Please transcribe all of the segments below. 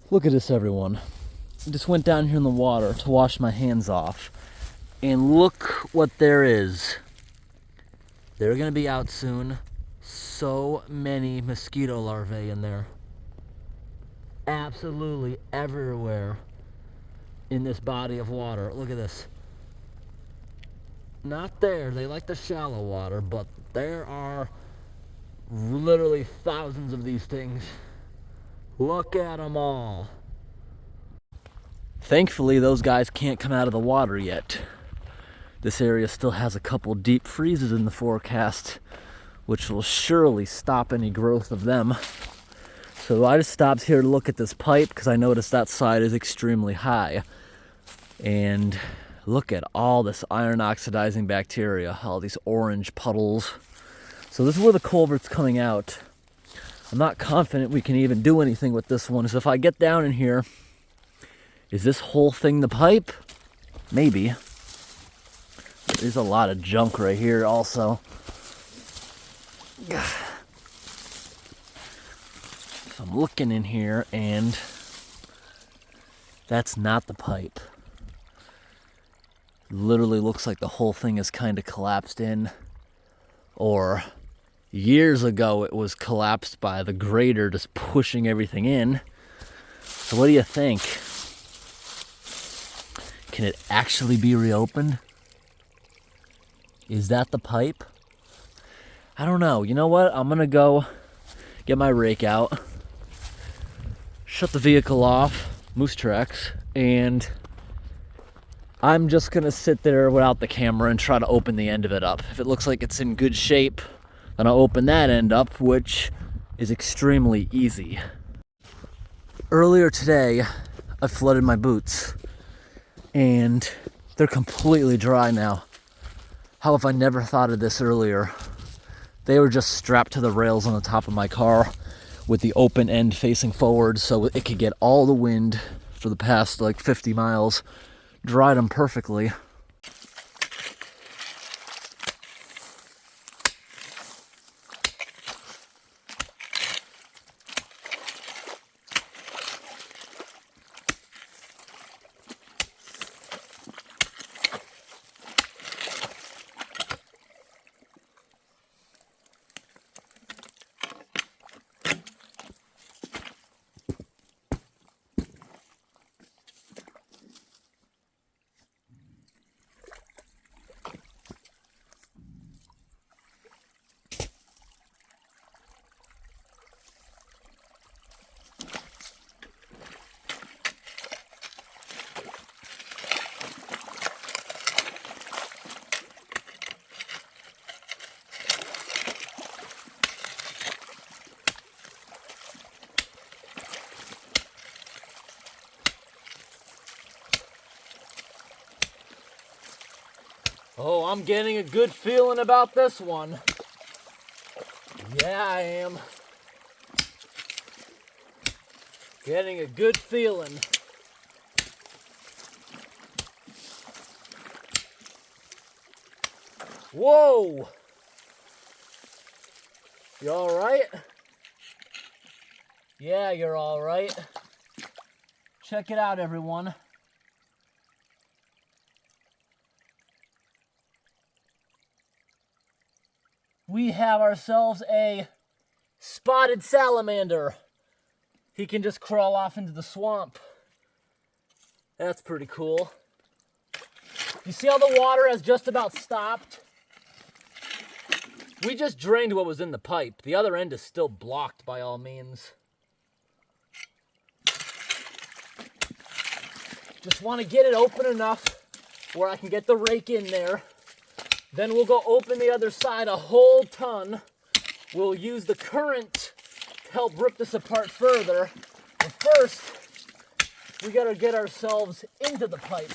Look at this, everyone. I just went down here in the water to wash my hands off, and look what there is. They're gonna be out soon. So many mosquito larvae in there. Absolutely everywhere in this body of water. Look at this. Not there, they like the shallow water, but there are literally thousands of these things. Look at them all. Thankfully, those guys can't come out of the water yet. This area still has a couple deep freezes in the forecast, which will surely stop any growth of them. So I just stopped here to look at this pipe because I noticed that side is extremely high. And look at all this iron oxidizing bacteria, all these orange puddles. So this is where the culvert's coming out. I'm not confident we can even do anything with this one. So if I get down in here, is this whole thing the pipe? Maybe. There's a lot of junk right here also. So I'm looking in here and that's not the pipe. Literally looks like the whole thing is kind of collapsed in, or years ago it was collapsed by the grader just pushing everything in. So what do you think? Can it actually be reopened? Is that the pipe? I don't know. You know what? I'm gonna go get my rake out, shut the vehicle off, moose tracks, and I'm just gonna sit there without the camera and try to open the end of it up. If it looks like it's in good shape, then I'll open that end up, which is extremely easy. Earlier today, I flooded my boots, and they're completely dry now. How have I never thought of this earlier? They were just strapped to the rails on the top of my car with the open end facing forward so it could get all the wind for the past like 50 miles. Dried them perfectly. Oh, I'm getting a good feeling about this one. Yeah, I am. Getting a good feeling. Whoa! You all right? Yeah, you're all right. Check it out, everyone. We have ourselves a spotted salamander. He can just crawl off into the swamp. That's pretty cool. You see how the water has just about stopped? We just drained what was in the pipe. The other end is still blocked by all means. Just want to get it open enough where I can get the rake in there. Then we'll go open the other side a whole ton. We'll use the current to help rip this apart further. But first, we gotta get ourselves into the pipe.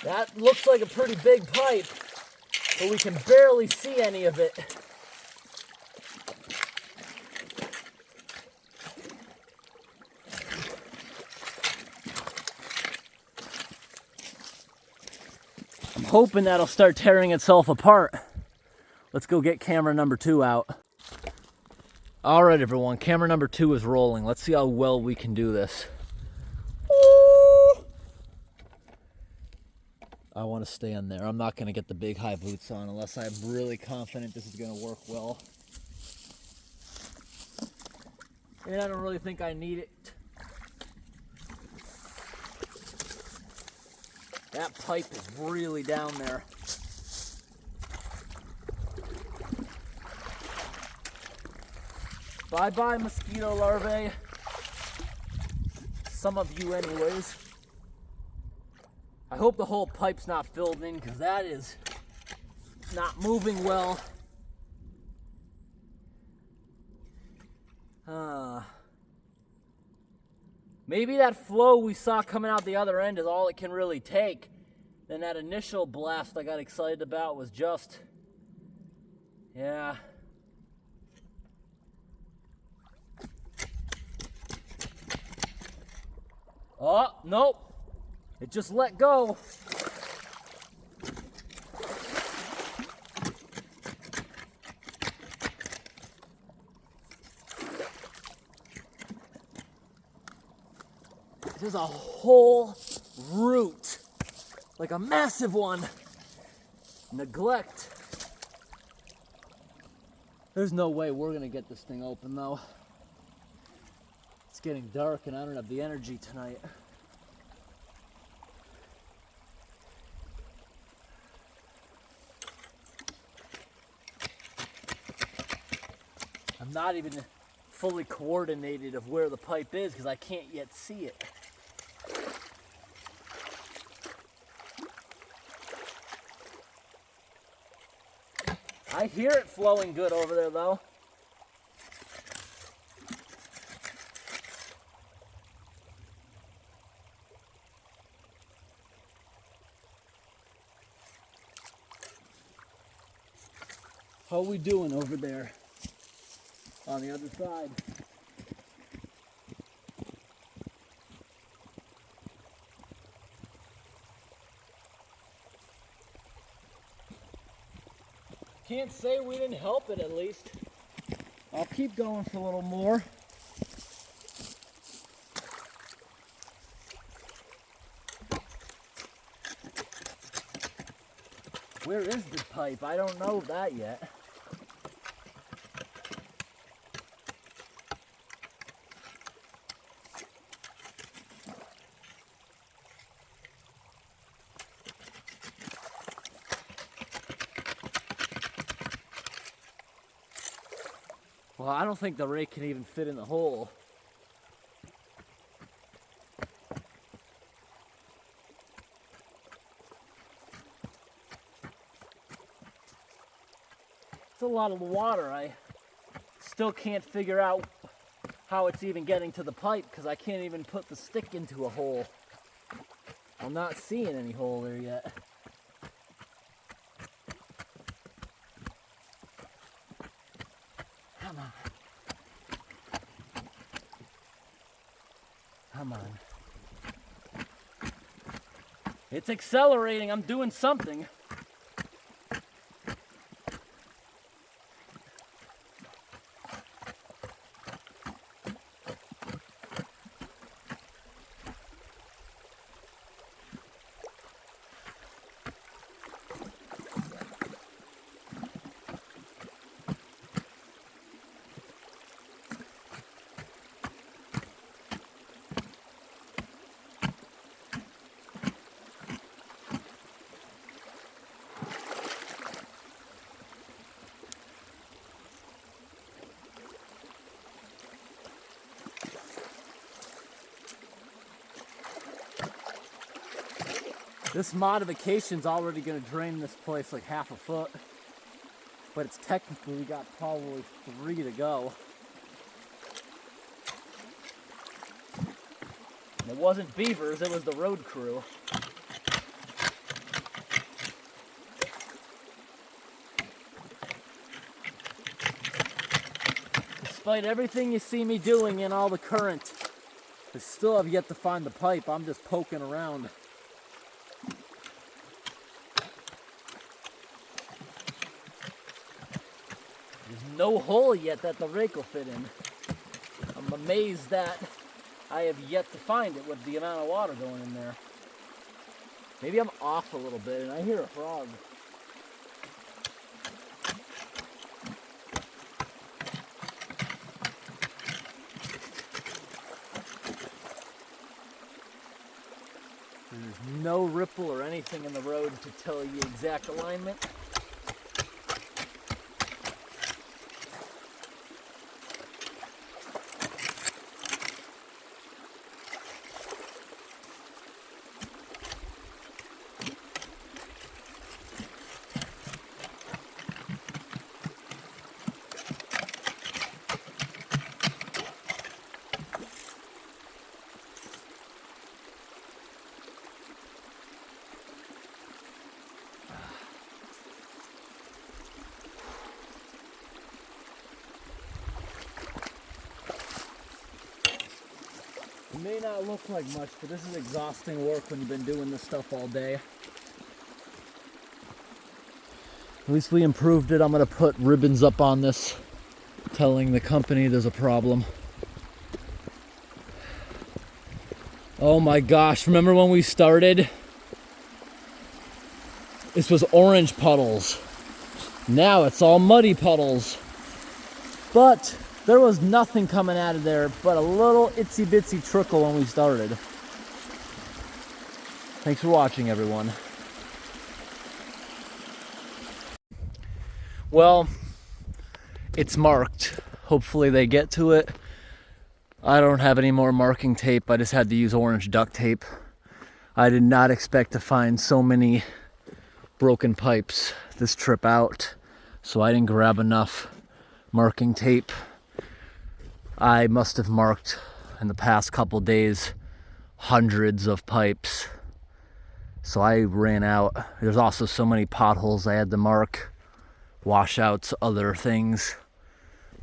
That looks like a pretty big pipe, but we can barely see any of it. Come hoping that'll start tearing itself apart. Let's go get camera number 2 out. All right, everyone, camera number 2 is rolling. Let's see how well we can do this. I want to stay in there. I'm not going to get the big high boots on unless I'm really confident this is going to work well. And I don't really think I need it. That pipe is really down there. Bye-bye, mosquito larvae. Some of you anyways. I hope the whole pipe's not filled in, because that is not moving well. Maybe that flow we saw coming out the other end is all it can really take. Then that initial blast I got excited about was just, yeah. Oh, nope. It just let go. There's a whole root, like a massive one. Neglect. There's no way we're gonna get this thing open though. It's getting dark and I don't have the energy tonight. I'm not even fully coordinated of where the pipe is because I can't yet see it. I hear it flowing good over there though. How are we doing over there on the other side? Can't say we didn't help it at least. I'll keep going for a little more. Where is the pipe? I don't know that yet. Well, I don't think the rake can even fit in the hole. It's a lot of water. I still can't figure out how it's even getting to the pipe because I can't even put the stick into a hole. I'm not seeing any hole there yet. Come on. Come on. It's accelerating. I'm doing something. This modification's already going to drain this place like half a foot, but it's technically got probably 3 to go. And it wasn't beavers, it was the road crew. Despite everything you see me doing in all the current, I still have yet to find the pipe. I'm just poking around. no hole yet that the rake will fit in. I'm amazed that I have yet to find it with the amount of water going in there. Maybe I'm off a little bit and I hear a frog. There's no ripple or anything in the road to tell you exact alignment. It may not look like much, but this is exhausting work when you've been doing this stuff all day. At least we improved it. I'm going to put ribbons up on this telling the company there's a problem. Oh my gosh, remember when we started? This was orange puddles. Now it's all muddy puddles. But there was nothing coming out of there but a little itsy bitsy trickle when we started. Thanks for watching, everyone. Well, it's marked. Hopefully they get to it. I don't have any more marking tape. I just had to use orange duct tape. I did not expect to find so many broken pipes this trip out, so I didn't grab enough marking tape. I must have marked in the past couple days hundreds of pipes, so I ran out. There's also so many potholes I had to mark, washouts, other things,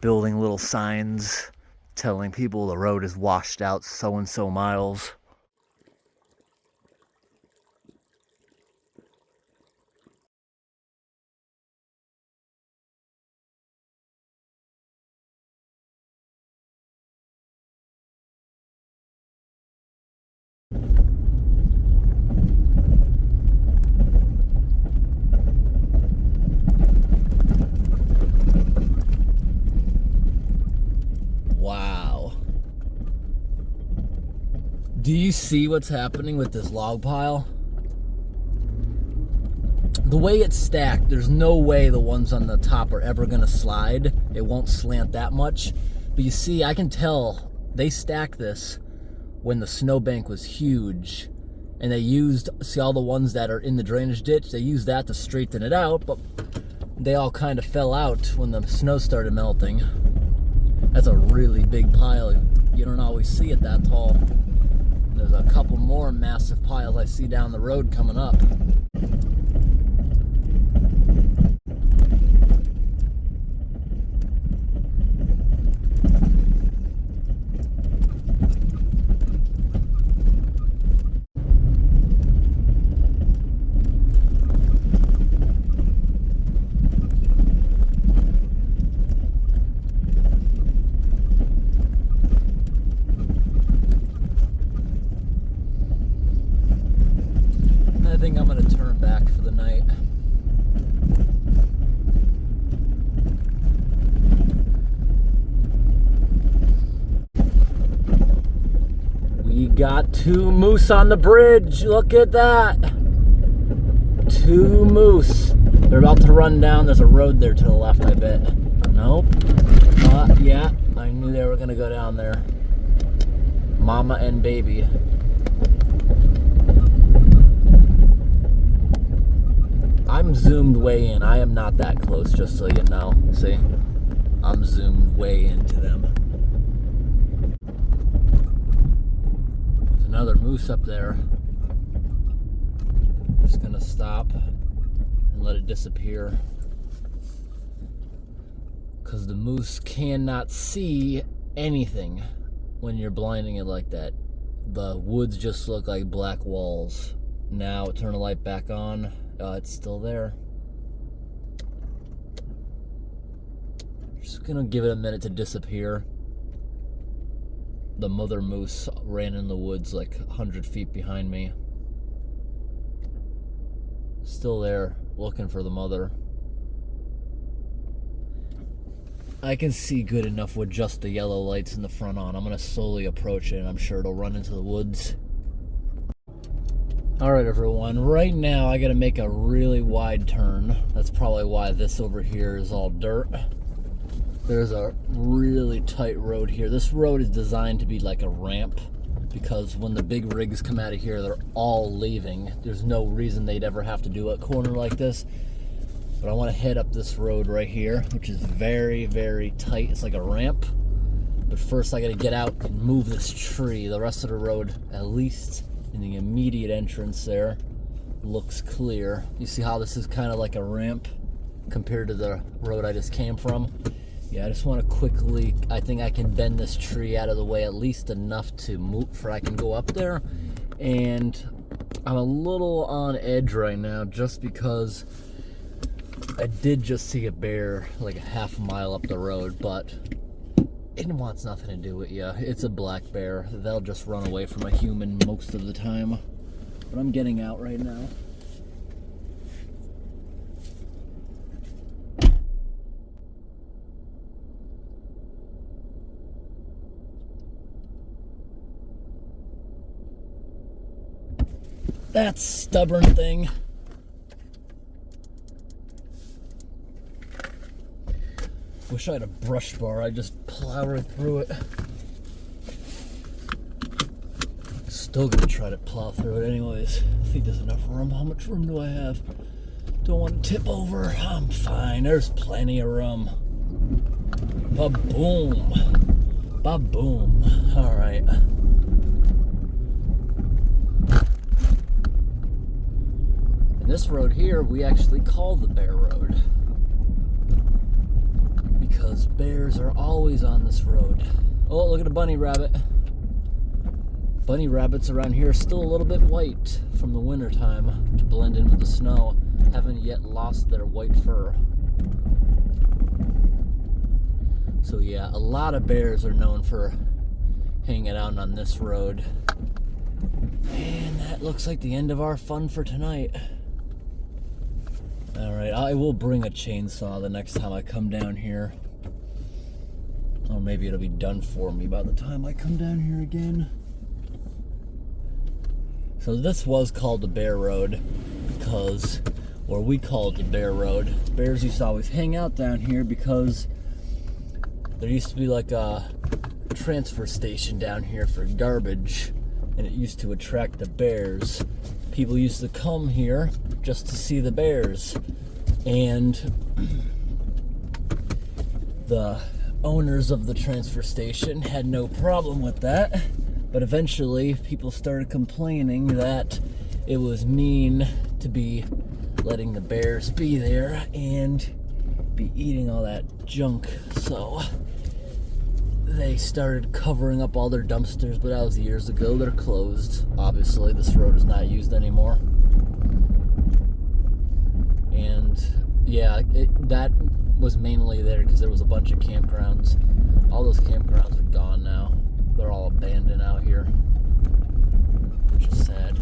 building little signs telling people the road is washed out so and so miles. Wow. Do you see what's happening with this log pile? The way it's stacked, there's no way the ones on the top are ever gonna slide. It won't slant that much. But you see, I can tell they stacked this when the snowbank was huge. And they used, see all the ones that are in the drainage ditch, they used that to straighten it out, but they all kind of fell out when the snow started melting. That's a really big pile. You don't always see it that tall. There's a couple more massive piles I see down the road coming up. I think I'm going to turn back for the night. We got 2 moose on the bridge. Look at that. 2 moose. They're about to run down. There's a road there to the left, I bet. Nope. Yeah, I knew they were going to go down there. Mama and baby. I'm zoomed way in. I am not that close, just so you know. See? I'm zoomed way into them. There's another moose up there. I'm just gonna stop and let it disappear. Because the moose cannot see anything when you're blinding it like that. The woods just look like black walls. Now turn the light back on. It's still there. Just gonna give it a minute to disappear. The mother moose ran in the woods like 100 feet behind me. Still there, looking for the mother. I can see good enough with just the yellow lights in the front on. I'm gonna slowly approach it and I'm sure it'll run into the woods. Alright everyone, right now I gotta make a really wide turn. That's probably why this over here is all dirt. There's a really tight road here. This road is designed to be like a ramp because when the big rigs come out of here, they're all leaving. There's no reason they'd ever have to do a corner like this. But I want to head up this road right here, which is very, very tight. It's like a ramp. But first I gotta get out and move this tree. The rest of the road, at least in the immediate entrance there, looks clear. You see how this is kind of like a ramp compared to the road I just came from? Yeah, I just want to quickly, I think I can bend this tree out of the way at least enough to move for I can go up there. And I'm a little on edge right now just because I did just see a bear like a half mile up the road, but it wants nothing to do with you. It's a black bear. They'll just run away from a human most of the time. But I'm getting out right now. That stubborn thing. Wish I had a brush bar. I'd just plow right through it. Still gonna try to plow through it anyways. I think there's enough room. How much room do I have? Don't want to tip over. I'm fine. There's plenty of room. Ba-boom. Ba-boom. Alright. This road here, we actually call the Bear Road because bears are always on this road. Oh, look at a bunny rabbit. Bunny rabbits around here are still a little bit white from the winter time to blend in with the snow. Haven't yet lost their white fur. So yeah, a lot of bears are known for hanging out on this road. And that looks like the end of our fun for tonight. Alright, I will bring a chainsaw the next time I come down here. Or maybe it'll be done for me by the time I come down here again. So this was called the Bear Road because, or we call it the Bear Road. Bears used to always hang out down here because there used to be like a transfer station down here for garbage, and it used to attract the bears. People used to come here just to see the bears, and the owners of the transfer station had no problem with that, but eventually people started complaining that it was mean to be letting the bears be there and be eating all that junk, so they started covering up all their dumpsters, but that was years ago. They're closed. Obviously, this road is not used anymore. And yeah, that was mainly there because there was a bunch of campgrounds. All those campgrounds are gone now. They're all abandoned out here, which is sad.